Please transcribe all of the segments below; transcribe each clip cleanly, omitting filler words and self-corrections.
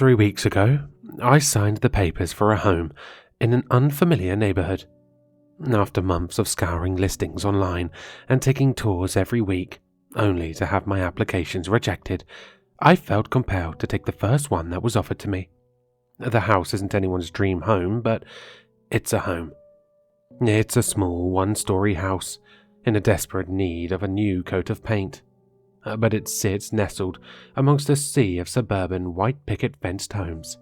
3 weeks ago, I signed the papers for a home in an unfamiliar neighborhood. After months of scouring listings online and taking tours every week, only to have my applications rejected, I felt compelled to take the first one that was offered to me. The house isn't anyone's dream home, but it's a home. It's a small one-story house in a desperate need of a new coat of paint, but it sits nestled amongst a sea of suburban white picket fenced homes.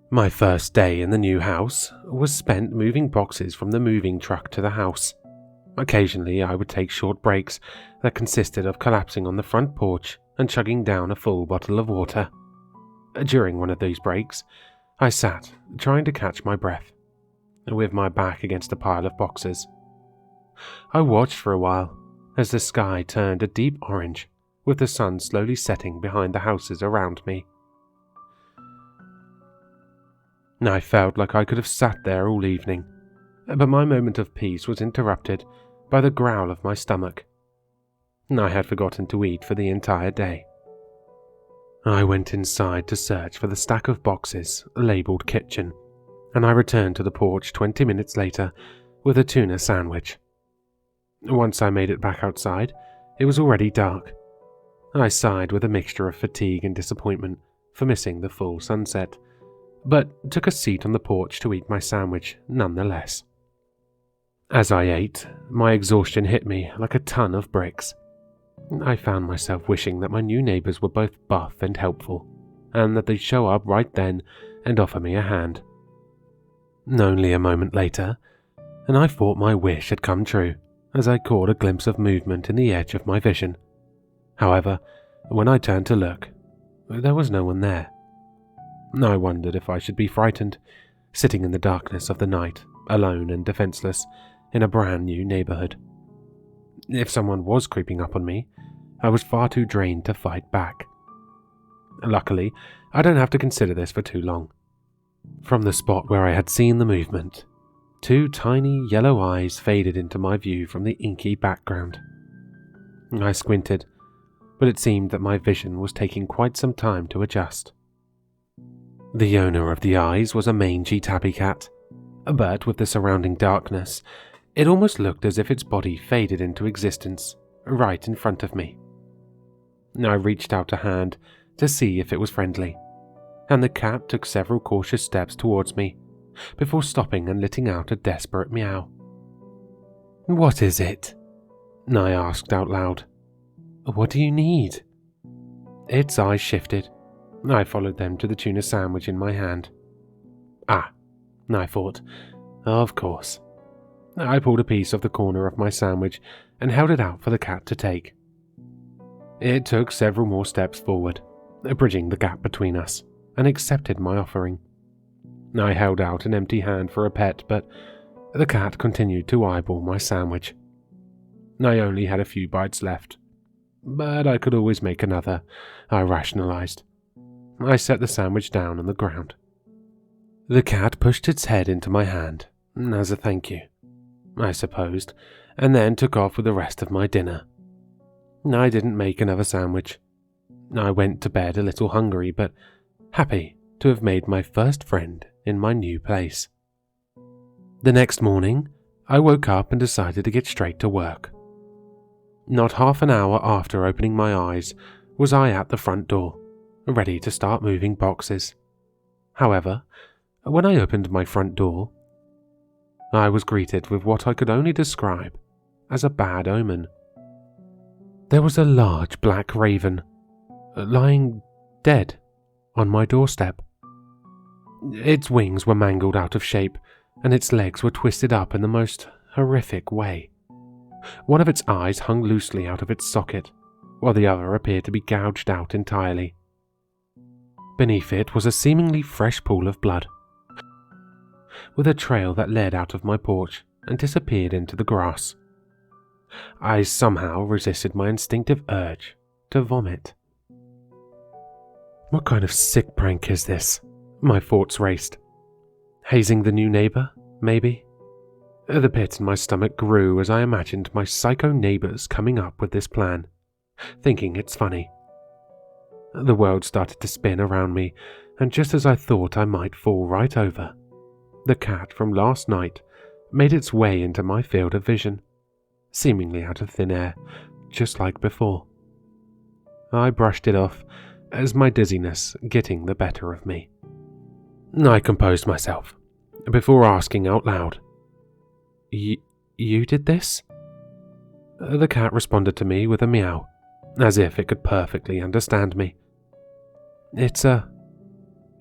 My first day in the new house was spent moving boxes from the moving truck to the house. Occasionally I would take short breaks that consisted of collapsing on the front porch and chugging down a full bottle of water. During one of these breaks, I sat trying to catch my breath, with my back against a pile of boxes. I watched for a while as the sky turned a deep orange, with the sun slowly setting behind the houses around me. I felt like I could have sat there all evening, but my moment of peace was interrupted by the growl of my stomach. I had forgotten to eat for the entire day. I went inside to search for the stack of boxes labelled kitchen, and I returned to the porch 20 minutes later with a tuna sandwich. Once I made it back outside, it was already dark. I sighed with a mixture of fatigue and disappointment for missing the full sunset, but took a seat on the porch to eat my sandwich nonetheless. As I ate, my exhaustion hit me like a ton of bricks. I found myself wishing that my new neighbours were both buff and helpful, and that they'd show up right then and offer me a hand. Only a moment later, and I thought my wish had come true as I caught a glimpse of movement in the edge of my vision. However, when I turned to look, there was no one there. I wondered if I should be frightened, sitting in the darkness of the night, alone and defenseless, in a brand new neighborhood. If someone was creeping up on me, I was far too drained to fight back. Luckily, I don't have to consider this for too long. From the spot where I had seen the movement, 2 tiny yellow eyes faded into my view from the inky background. I squinted, but it seemed that my vision was taking quite some time to adjust. The owner of the eyes was a mangy tabby cat, but with the surrounding darkness, it almost looked as if its body faded into existence right in front of me. I reached out a hand to see if it was friendly, and the cat took several cautious steps towards me before stopping and letting out a desperate meow. "What is it?" I asked out loud. "What do you need?" Its eyes shifted. I followed them to the tuna sandwich in my hand. Ah, I thought, of course. I pulled a piece off the corner of my sandwich and held it out for the cat to take. It took several more steps forward, bridging the gap between us, and accepted my offering. I held out an empty hand for a pet, but the cat continued to eyeball my sandwich. I only had a few bites left, but I could always make another, I rationalized. I set the sandwich down on the ground. The cat pushed its head into my hand, as a thank you, I supposed, and then took off with the rest of my dinner. I didn't make another sandwich. I went to bed a little hungry, but happy to have made my first friend in my new place. The next morning, I woke up and decided to get straight to work. Not half an hour after opening my eyes was I at the front door, ready to start moving boxes. However, when I opened my front door, I was greeted with what I could only describe as a bad omen. There was a large black raven, lying dead on my doorstep. Its wings were mangled out of shape, and its legs were twisted up in the most horrific way. One of its eyes hung loosely out of its socket, while the other appeared to be gouged out entirely. Beneath it was a seemingly fresh pool of blood, with a trail that led out of my porch and disappeared into the grass. I somehow resisted my instinctive urge to vomit. What kind of sick prank is this? My thoughts raced. Hazing the new neighbour, maybe? The pit in my stomach grew as I imagined my psycho neighbours coming up with this plan, thinking it's funny. The world started to spin around me, and just as I thought I might fall right over, the cat from last night made its way into my field of vision, seemingly out of thin air, just like before. I brushed it off as my dizziness getting the better of me. I composed myself before asking out loud, You did this?" The cat responded to me with a meow, as if it could perfectly understand me. "It's a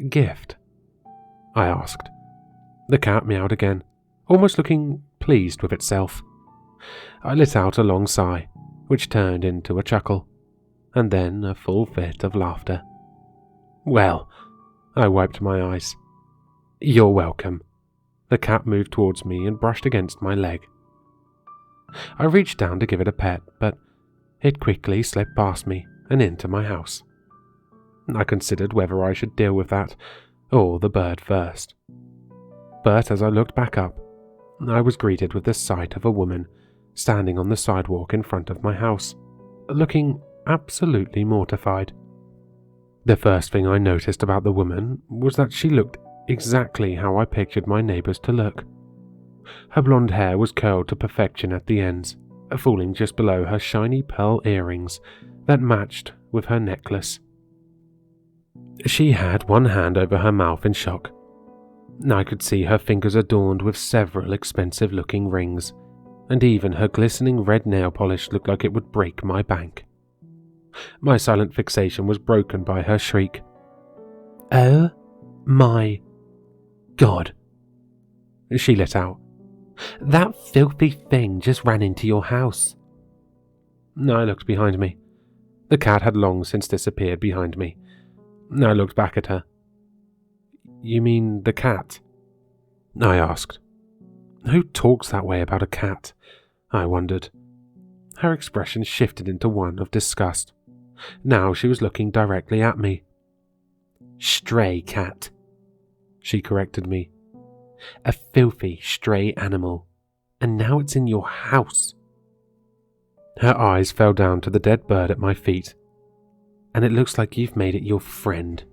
gift?" I asked. The cat meowed again, almost looking pleased with itself. I let out a long sigh, which turned into a chuckle, and then a full fit of laughter. "Well," I wiped my eyes. "You're welcome." The cat moved towards me and brushed against my leg. I reached down to give it a pet, but it quickly slipped past me and into my house. I considered whether I should deal with that or the bird first. But as I looked back up, I was greeted with the sight of a woman standing on the sidewalk in front of my house, looking absolutely mortified. The first thing I noticed about the woman was that she looked exactly how I pictured my neighbors to look. Her blonde hair was curled to perfection at the ends, falling just below her shiny pearl earrings that matched with her necklace. She had one hand over her mouth in shock. I could see her fingers adorned with several expensive-looking rings, and even her glistening red nail polish looked like it would break my bank. My silent fixation was broken by her shriek. "Oh my God," she let out. "That filthy thing just ran into your house." I looked behind me. The cat had long since disappeared behind me. I looked back at her. "You mean the cat?" I asked. Who talks that way about a cat? I wondered. Her expression shifted into one of disgust. Now she was looking directly at me. "Stray cat," she corrected me. "A filthy stray animal, and now it's in your house." Her eyes fell down to the dead bird at my feet. "And it looks like you've made it your friend,"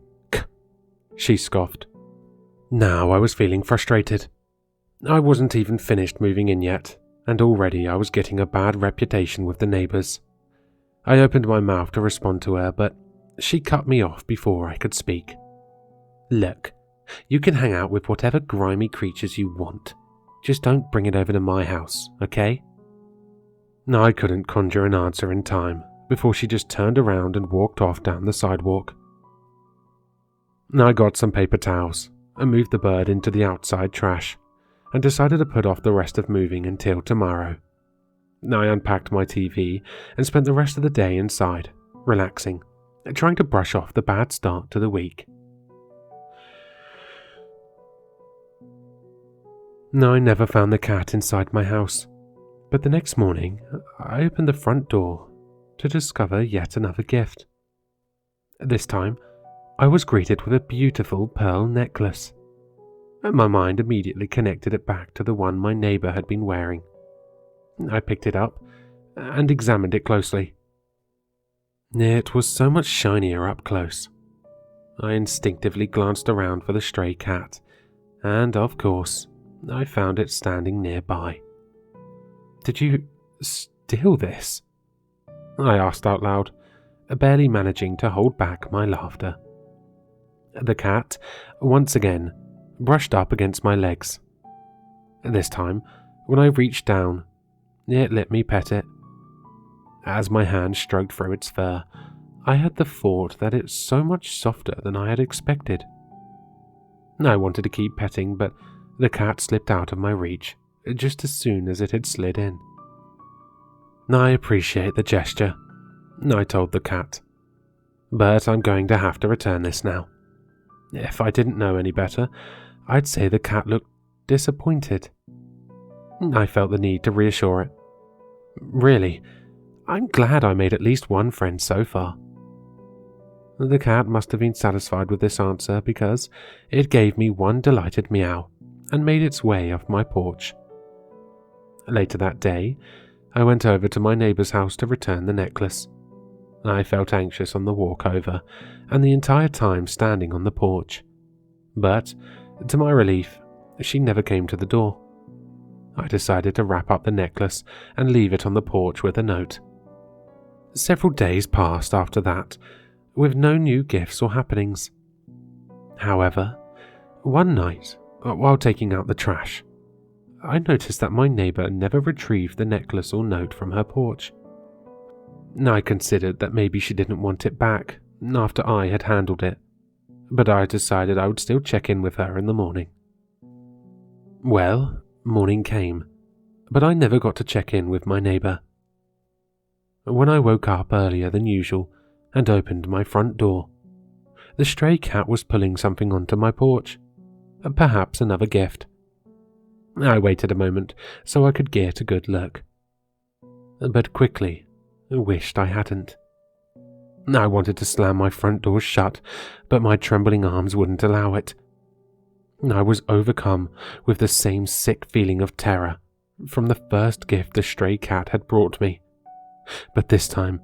she scoffed. Now I was feeling frustrated. I wasn't even finished moving in yet, and already I was getting a bad reputation with the neighbors. I opened my mouth to respond to her, but she cut me off before I could speak. "Look, you can hang out with whatever grimy creatures you want. Just don't bring it over to my house, okay?" I couldn't conjure an answer in time before she just turned around and walked off down the sidewalk. I got some paper towels and moved the bird into the outside trash and decided to put off the rest of moving until tomorrow. I unpacked my TV and spent the rest of the day inside, relaxing, trying to brush off the bad start to the week. I never found the cat inside my house, but the next morning I opened the front door to discover yet another gift. This time, I was greeted with a beautiful pearl necklace. My mind immediately connected it back to the one my neighbor had been wearing. I picked it up and examined it closely. It was so much shinier up close. I instinctively glanced around for the stray cat, and of course, I found it standing nearby. "Did you steal this?" I asked out loud, barely managing to hold back my laughter. The cat, once again, brushed up against my legs. This time, when I reached down, it let me pet it. As my hand stroked through its fur, I had the thought that it's so much softer than I had expected. I wanted to keep petting, but the cat slipped out of my reach just as soon as it had slid in. "I appreciate the gesture," I told the cat, "but I'm going to have to return this now." If I didn't know any better, I'd say the cat looked disappointed. I felt the need to reassure it. "Really, I'm glad I made at least one friend so far." The cat must have been satisfied with this answer because it gave me one delighted meow and made its way off my porch. Later that day, I went over to my neighbor's house to return the necklace. I felt anxious on the walk over and the entire time standing on the porch. But, to my relief, she never came to the door. I decided to wrap up the necklace and leave it on the porch with a note. Several days passed after that, with no new gifts or happenings. However, one night, while taking out the trash, I noticed that my neighbour never retrieved the necklace or note from her porch. I considered that maybe she didn't want it back after I had handled it, but I decided I would still check in with her in the morning. Well, morning came, but I never got to check in with my neighbour. When I woke up earlier than usual and opened my front door, the stray cat was pulling something onto my porch, perhaps another gift. I waited a moment so I could get a good look, but quickly wished I hadn't. I wanted to slam my front door shut, but my trembling arms wouldn't allow it. I was overcome with the same sick feeling of terror from the first gift the stray cat had brought me, but this time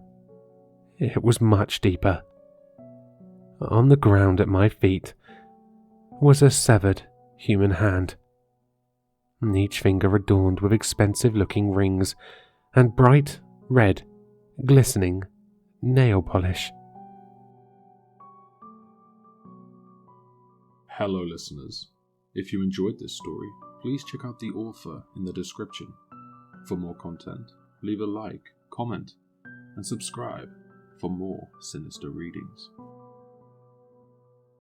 it was much deeper. On the ground at my feet was a severed human hand, each finger adorned with expensive-looking rings and bright, red, glistening nail polish. Hello listeners, if you enjoyed this story, please check out the author in the description. For more content, leave a like, comment, and subscribe for more sinister readings.